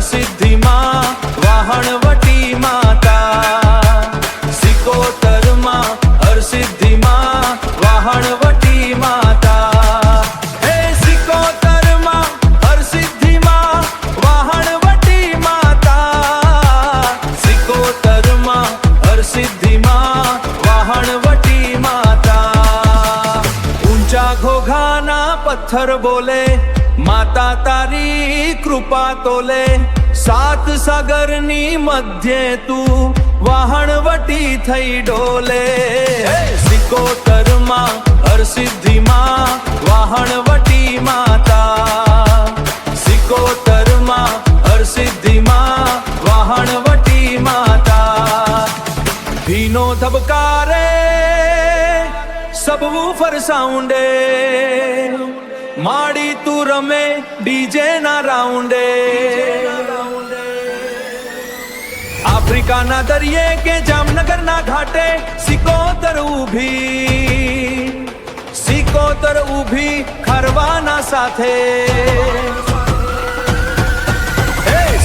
हरसिद्धि मां वाहणवटी माता। सिकोतर मां हरसिद्धि मां वाहणवटी माता। हे सिकोतर मां हरसिद्धि मां वाहणवटी माता। सिकोतर मां हरसिद्धि मां वाहणवटी माता। ऊंचा घोघाना पत्थर बोले माता तारी कृपा तोले। सात सागरनी मध्य तू वाहणवटी थई डोले। सिकोतर मां हरसिद्धि मां वाहणवटी माता। सिकोतर मां हरसिद्धि मां वाहणवटी माता। भीनो धबकारे सब वूफर साउंडे। माड़ी तू रमे डीजे ना राउंडे। आफ्रिका ना दरिये के जामनगर ना घाटे सिकोतर ऊभी। सिकोतर ऊभी खरवाना साथे।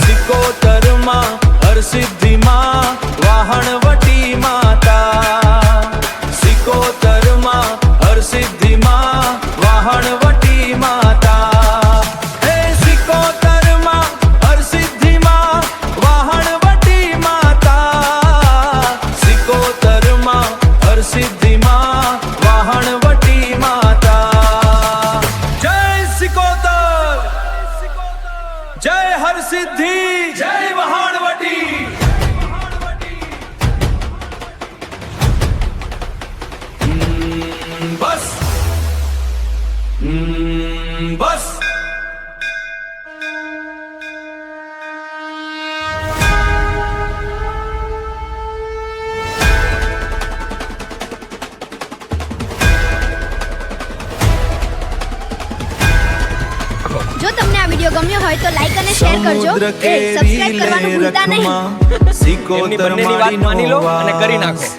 सिकोतर मां हरसिद्धि मां वाहणवटी माता। सिकोतर मां हरसिद्धि मां वाहणवटी माता। हे सिकोतर मां हरसिद्धि मां वाहणवटी माता। सिकोतर मां हरसिद्धि मां वाहणवटी माता। जय सिकोतर, जय हरसिद्धि, जय वाहणवटी। बस बस જો તમને આ વિડિયો ગમ્યો હોય તો લાઈક અને શેર કરજો. સબસ્ક્રાઇબ કરવાનું ભૂલતા નહીં. સિકોતર મારી વાત માની લો અને કરી નાખો.